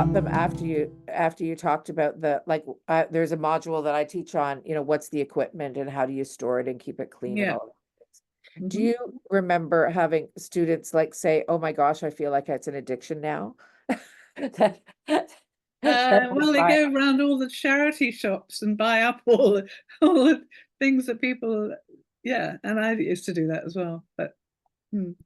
got them after you talked about there's a module that I teach on, what's the equipment and how do you store it and keep it clean and Yeah. all that. Do Mhm. you remember having students like say, "Oh my gosh, I feel like it's an addiction now"? That, that they Well, they buy. go around all the charity shops and buy up all the things that people, yeah, and I used to do that as well. But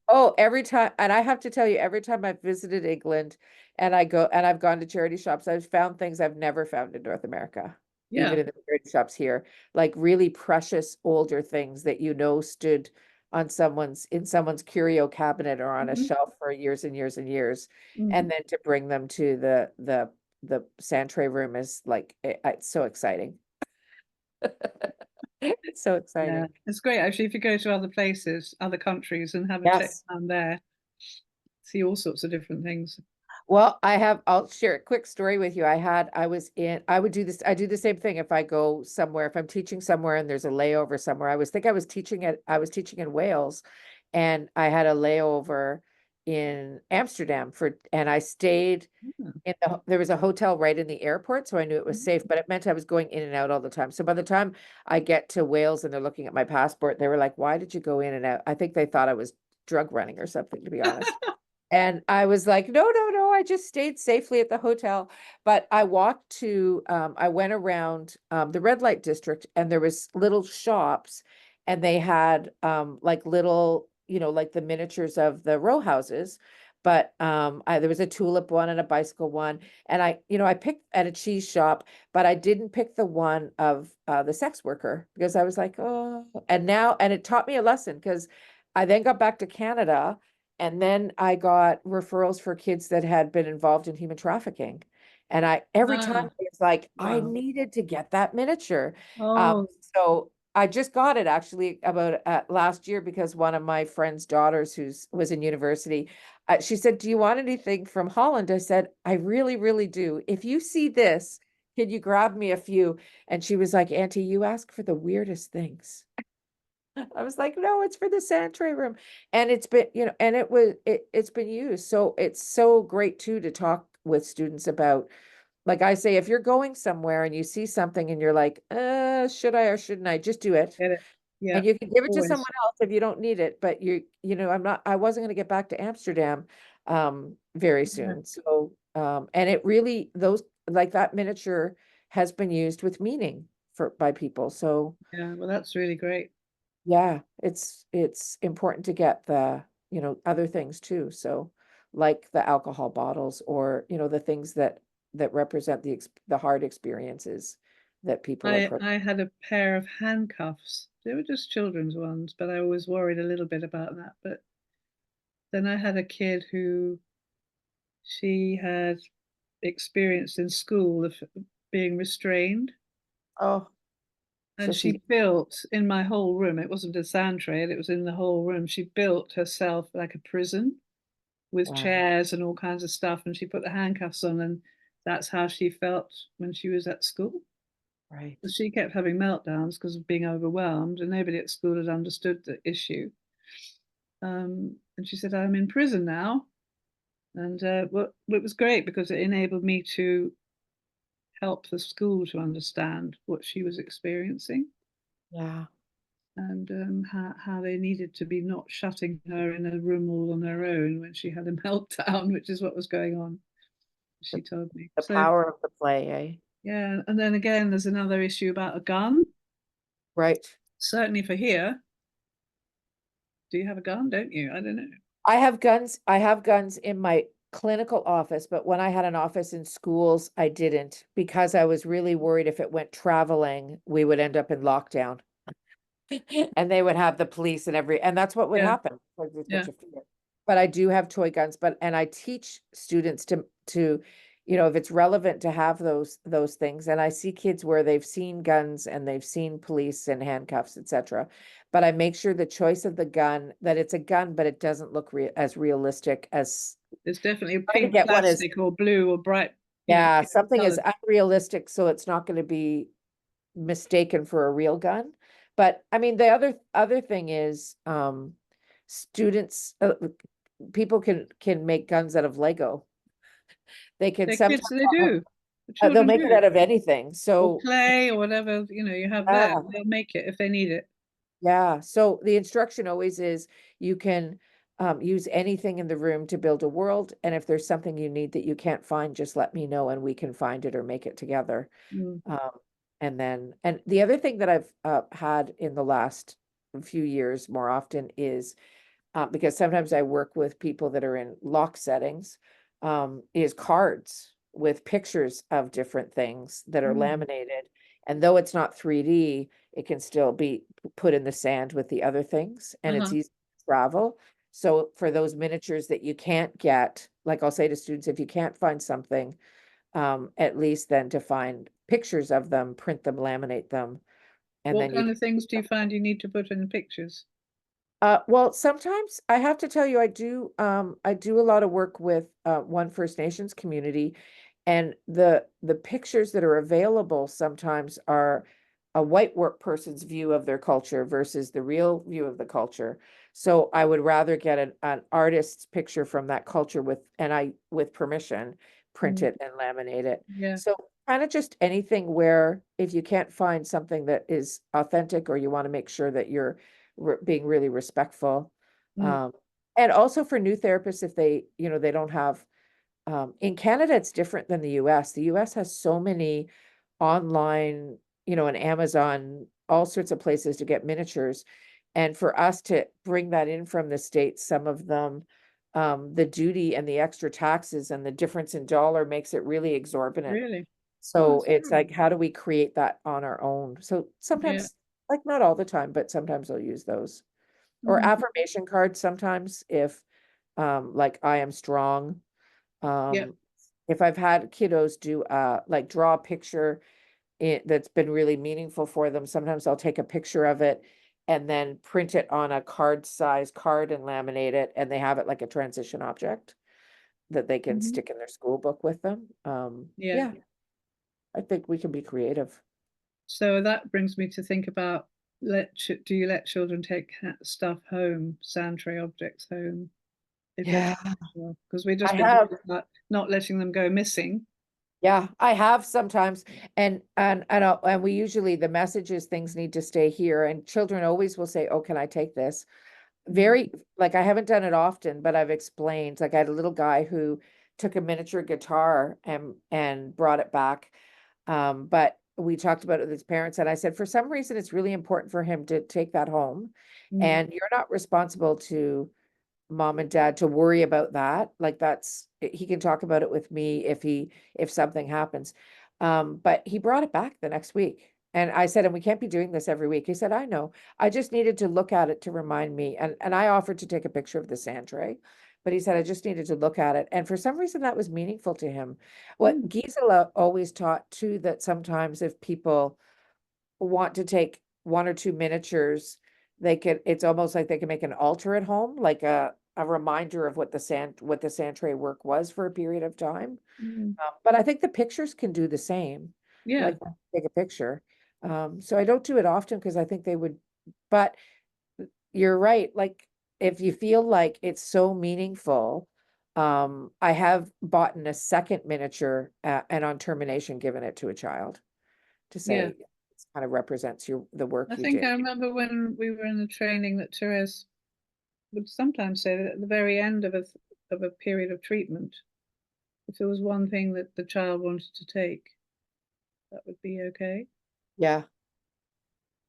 Oh, every time, and I have to tell you, every time I've visited England and I've gone to charity shops, I've found things I've never found in North America, yeah, even in the charity shops here, like really precious older things that stood in someone's curio cabinet or on a mhm, shelf for years and years and years, mhm. and then to bring them to the Sandtray room is like it's so exciting. It's so Yeah, exciting. it's great actually if you go to other places, other countries, and have a check Yes. down there, see all sorts of different things. Well, I'll share a quick story with you. I do the same thing if I go somewhere, if I'm teaching somewhere and there's a layover somewhere. I was teaching in Wales and I had a layover in Amsterdam and I stayed Yeah. there was a hotel right in the airport, so I knew it was Mhm. safe, but it meant I was going in and out all the time. So by the time I get to Wales and they're looking at my passport, they were like, "Why did you go in and out?" I think they thought I was drug running or something, to be honest. And I was like, no, no, no, I just stayed safely at the hotel. But I went around the red light district and there was little shops and they had like little, like the miniatures of the row houses. But there was a tulip one and a bicycle one. And I picked at a cheese shop, but I didn't pick the one of the sex worker because I was like, oh, and it taught me a lesson because I then got back to Canada and then I got referrals for kids that had been involved in human trafficking. And every time Ah, it's like, I wow. needed to get that miniature. Oh, So I just got it actually about last year because one of my friend's daughters was in university, she said, "Do you want anything from Holland?" I said, "I really, really do. If you see this, can you grab me a few?" And she was like, "Auntie, you ask for the weirdest things." I was like, no, it's for the sanitary room. And it's been, and it's been used. So it's so great too to talk with students about, like I say, if you're going somewhere and you see something and you're like, should I or shouldn't I? Just do it. get it. Yeah, And you can give it to someone always. else if you don't need it. But I wasn't going to get back to Amsterdam very Yeah, soon. So and it really those like that miniature has been used with meaning by people. So yeah. Well, that's really great. yeah, it's important to get the, other things too. So like the alcohol bottles or, the things that represent the hard experiences that people are put. I had a pair of handcuffs. They were just children's ones, but I always worried a little bit about that. But then I had a kid who she had experienced in school of being restrained. Oh, so And she built in my whole room, it wasn't a sand tray, it was in the whole room. She built herself like a prison with wow, chairs and all kinds of stuff. And she put the handcuffs on, and that's how she felt when she was at school. right. She kept having meltdowns because of being overwhelmed, and nobody at school had understood the issue. And she said, "I'm in prison now." And well, it was great because it enabled me to help the school to understand what she was experiencing Yeah. and how they needed to be not shutting her in a room all on her own when she had a meltdown, which is what was going on, The, she told me. the So, power of the play, eh? yeah. And then again, there's another issue about a gun. Right. Certainly for here. Do you have a gun? Don't you? I don't know. I have guns in my clinical office, but when I had an office in schools, I didn't because I was really worried if it went traveling, we would end up in lockdown. And they would have the police and that's what would Yeah. happen because there's Yeah. such a fear. But I do have toy guns, and I teach students to, if it's relevant to have those things. And I see kids where they've seen guns and they've seen police and handcuffs, etc. But I make sure the choice of the gun, that it's a gun, but it doesn't look as realistic as There's definitely a trying to pink get one as, plastic or blue or bright, yeah, something as colored. unrealistic so it's not going to be mistaken for a real gun. But I mean, the other thing is, students, people can make guns out of Lego. they can They're sometimes, kids, they do. The they'll children make it do. out of anything. Or So clay or whatever, you have there. yeah, They'll make it if they need it. yeah. So the instruction always is you can use anything in the room to build a world. And if there's something you need that you can't find, just let me know and we can find it or make it together. Mm, Um, and the other thing that I've had in the last few years more often is because sometimes I work with people that are in lock settings, is cards with pictures of different things that are mm, laminated. And though it's not 3D, it can still be put in the sand with the other things and it's uh-huh. easy to travel. So for those miniatures that you can't get, like I'll say to students, if you can't find something, at least then to find pictures of them, print them, laminate them, and What then you kind can. of things do you find you need to put in pictures? Well, sometimes I have to tell you, I do a lot of work with one First Nations community, and the pictures that are available sometimes are a white work person's view of their culture versus the real view of the culture. So I would rather get an artist's picture from that culture with permission, print Mm, it and laminate it. yeah. So kind of just anything where if you can't find something that is authentic or you want to make sure that you're being really respectful. Mm, Um, and also for new therapists, if they don't have, in Canada, it's different than the US. The US has so many online, and Amazon, all sorts of places to get miniatures. And for us to bring that in from the States, some of them, the duty and the extra taxes and the difference in dollar makes it really exorbitant. really? Oh, So that's it's terrible. like, how do we create that on our own? So Yeah. sometimes, like not all the time, but sometimes I'll use those. Or Hmm. affirmation cards sometimes if like I am strong. Yeah. Um if I've had kiddos do like draw a picture that's been really meaningful for them, sometimes I'll take a picture of it and then print it on a card size card and laminate it and they have it like a transition object that they can Hmm. stick in their school book with them. Yeah. Yeah, I think we can be creative. So that brings me to think about do you let children take stuff home, Sandtray objects home, if it's Yeah, because we've I just been have. talking about not letting them go missing. Yeah, I have sometimes, and we usually the message is things need to stay here, and children always will say, "Oh, can I take this?" Mm, Very like I haven't done it often, but I've explained. Like I had a little guy who took a miniature guitar and brought it back, but we talked about it with his parents, and I said for some reason it's really important for him to take that home, mm, and you're not responsible to mom and dad to worry about that. Like he can talk about it with me if something happens. But he brought it back the next week. And I said, and we can't be doing this every week. He said, I know. I just needed to look at it to remind me. And I offered to take a picture of the Sandtray, but he said I just needed to look at it. And for some reason that was meaningful to him. What mm, Gisela always taught too, that sometimes if people want to take one or two miniatures, it's almost like they can make an altar at home, like a reminder of what the Sandtray work was for a period of time. mm. But I think the pictures can do the same, Yeah. like take a picture. So I don't do it often because I think they would, but you're right. Like if you feel like it's so meaningful, I have bought in a second miniature and on termination given it to a child to Yeah. say it kind of represents the I work you think did. I remember when we were in the training that Therese would sometimes say that at the very end of a period of treatment, if there was one thing that the child wanted to take, that would be okay. Yeah,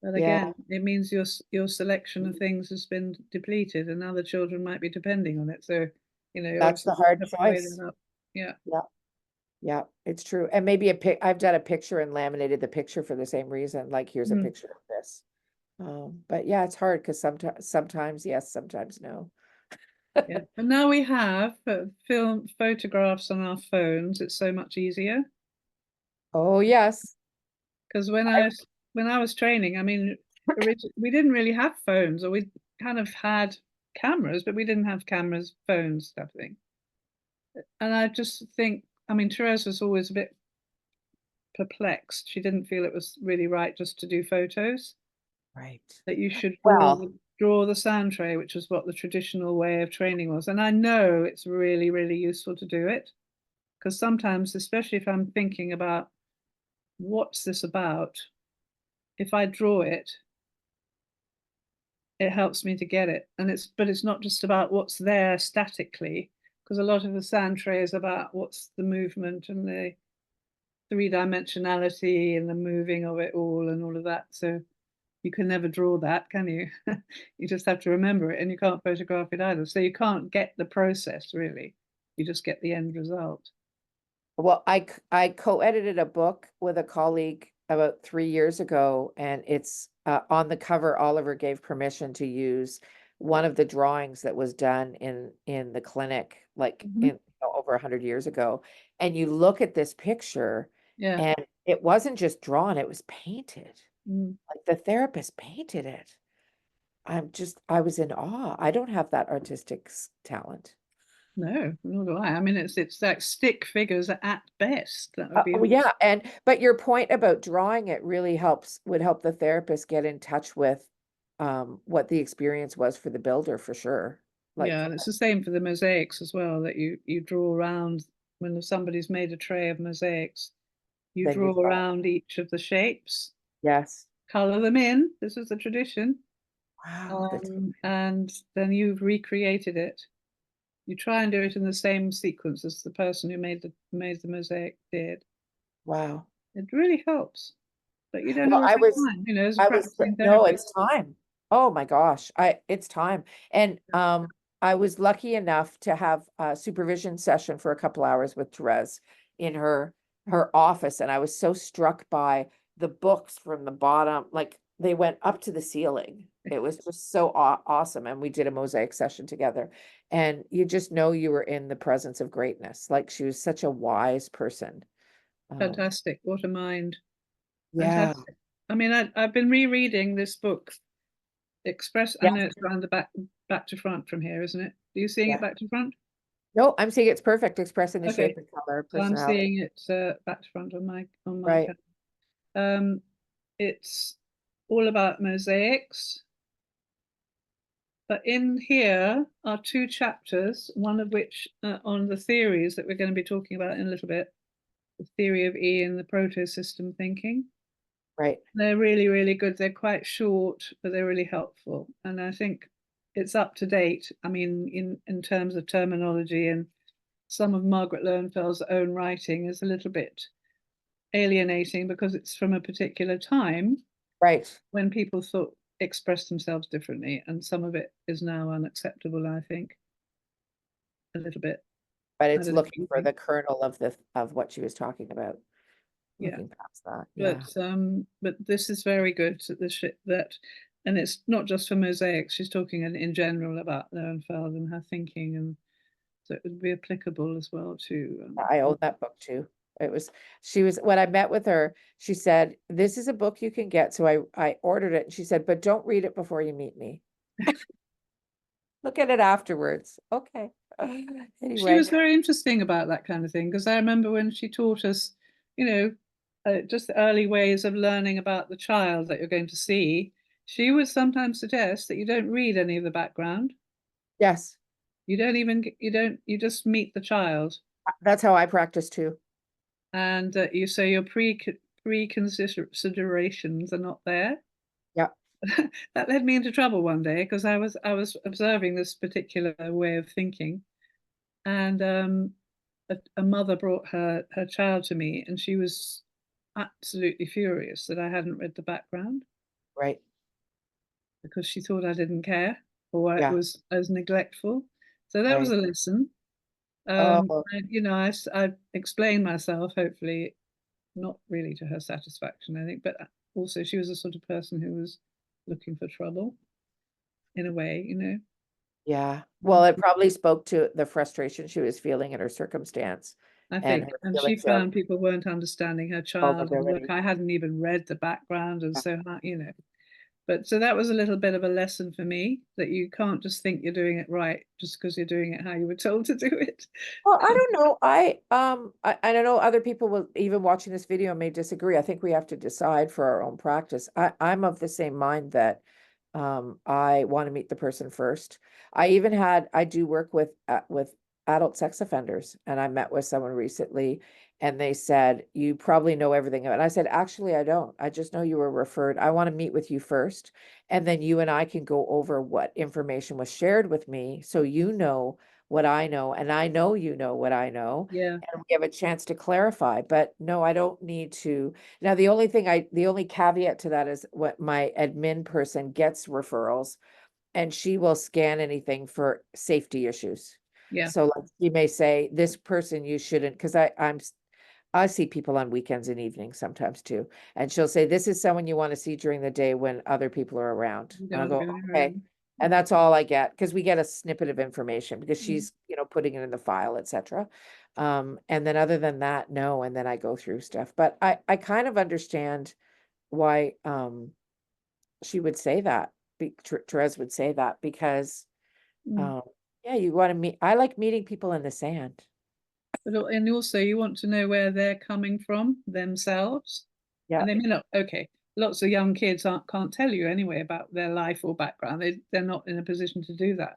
But yeah, again, it means your selection of things has been depleted, and other children might be depending on it. So, you that's the obviously hard have to weigh choice. that up. Yeah, Yeah, yeah, it's true. And maybe I've done a picture and laminated the picture for the same reason, like here's a mm, picture of this. But yeah, it's hard because sometimes yes, sometimes no. yeah. And now we have film photographs on our phones. It's so much easier Oh, yes. because I, when I was training, I mean, we didn't really have phones, or we kind of had cameras, but we didn't have cameras, phones, type thing. And I just think, I mean, Therese was always a bit perplexed. She didn't feel it was really right just to do photos, right. that you should Well, draw the sand tray, which was what the traditional way of training was. And I know it's really, really useful to do it. Because sometimes, especially if I'm thinking about what's this about, if I draw it, it helps me to get it. And it's not just about what's there statically, because a lot of the Sandtray is about what's the movement and the three-dimensionality and the moving of it all of that. So you can never draw that, can you? You just have to remember it, and you can't photograph it either. So you can't get the process really. You just get the end result. Well, I co-edited a book with a colleague about 3 years ago, and it's on the cover. Oliver gave permission to use one of the drawings that was done in the clinic, like Mhm. over 100 years ago. And you look at this picture, Yeah. and it wasn't just drawn; it was painted. Mm. Like the therapist painted it. I was in awe. I don't have that artistic talent. No, nor do I. I mean, it's like stick figures at best. That would be Oh, all. yeah, but your point about drawing it really would help the therapist get in touch with what the experience was for the builder for sure. Like Yeah, and it's the same for the mosaics as well, that you draw around when somebody's made a tray of mosaics, you then draw you draw. around each of the shapes, Yes. color them in. This is the tradition. Wow, that's And then you've recreated it. You try and do it in the same sequence as the person who made the mosaic did. wow. It really helps, but you don't Well, always have time, as a practicing no, therapist. it's time. Oh my gosh, it's time. And I was lucky enough to have a supervision session for a couple hours with Therese in her office, and I was so struck by the books from the bottom, like they went up to the ceiling. It was just so awesome, and we did a mosaic session together, and you just know you were in the presence of greatness. Like she was such a wise person. Fantastic. What a mind. Yeah, Fantastic. I mean, I've been rereading this book, Express. I yeah, know it's around the back to front from here, isn't it? Are you seeing it yeah. back to front? No, I'm seeing it's perfect, expressing the Okay. shape and color, So I'm personality. seeing it back to front on my Right, camera. Um, it's all about mosaics, but in here are two chapters, one of which on the theories that we're going to be talking about in a little bit, the theory of E and the proto-system thinking. right, They're really, really good. They're quite short, but they're really helpful. And I think it's up to date. I mean, in terms of terminology, and some of Margaret Lowenfeld's own writing is a little bit alienating because it's from a particular time right. when people thought expressed themselves differently, and some of it is now unacceptable, I think, a little bit. But I it's don't know what looking you for think. the kernel of what she was talking about, Yeah. looking past that. But Yeah. this is very good. And it's not just for mosaics. She's talking in general about Lowenfeld and her thinking, and so it would be applicable as well to. I own that book too. She was, when I met with her, she said, "This is a book you can get." So I ordered it, and she said, "But don't read it before you meet me. Look at it afterwards." Okay. She Anyway, was very interesting about that kind of thing, because I remember when she taught us, you know, just the early ways of learning about the child that you're going to see. She would sometimes suggest that you don't read any of the background. yes, You don't even you just meet the child, that's how I practice too. and you say your preconsiderations are not there. Yeah, That led me into trouble one day because I was observing this particular way of thinking, and a mother brought her child to me, and she was absolutely furious that I hadn't read the background right. because she thought I didn't care, or it Yeah, was as neglectful. So that was right. a lesson. Oh, I explained myself, hopefully not really to her satisfaction, I think, but also she was the sort of person who was looking for trouble in a way. yeah. Well, Mm. it probably spoke to the frustration she was feeling in her circumstance I and think, her and she feelings of found people weren't understanding her child, and look, vulnerability. I hadn't even read the background, and Yeah. so But so that was a little bit of a lesson for me, that you can't just think you're doing it right just because you're doing it how you were told to do it. Well, I don't know. I don't know. Other people will, even watching this video, may disagree. I think we have to decide for our own practice. I'm of the same mind that I want to meet the person first. I do work with adult sex offenders. And I met with someone recently and they said, you probably know everything. And I said, actually, I don't. I just know you were referred. I want to meet with you first. And then you and I can go over what information was shared with me. So you know what I know, and I know you know what I know. Yeah. And we have a chance to clarify. But no, I don't need to. Now, the only caveat to that is what my admin person gets referrals and she will scan anything for safety issues. Yeah. So like she may say, this person you shouldn't, because I see people on weekends and evenings sometimes too. And she'll say, this is someone you want to see during the day when other people are around. You And don't I'll want to go, be on your okay. own. And that's all I get because we get a snippet of information because Mm. she's, putting it in the file, etc. And then other than that, no. And then I go through stuff. But I kind of understand why she would say that. Therese would say that because Mm. yeah, you want to meet. I like meeting people in the sand. And also you want to know where they're coming from themselves. Yeah, And they may not, okay, lots of young kids can't tell you anyway about their life or background. They're not in a position to do that.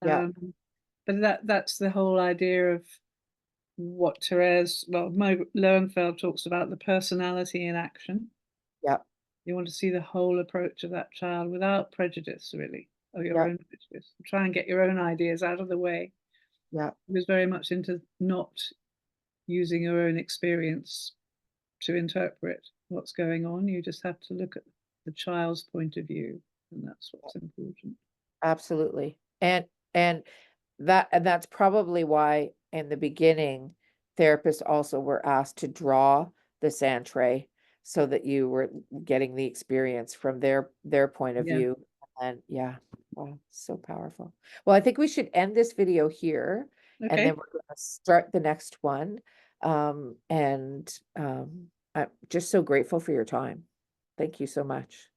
yeah, But that's the whole idea of what Mo Lowenfeld talks about, the personality in action. yeah, You want to see the whole approach of that child without prejudice, really, or your yeah, own prejudice. Try and get your own ideas out of the way. yeah. He was very much into not using your own experience to interpret what's going on. You just have to look at the child's point of view, and that's what's important. Absolutely. And that's probably why in the beginning therapists also were asked to draw the Sandtray so that you were getting the experience from their point of Yeah. view. And yeah, wow, so powerful. Well, I think we should end this video here and then Okay. we're going to start the next one. I'm just so grateful for your time. Thank you so much.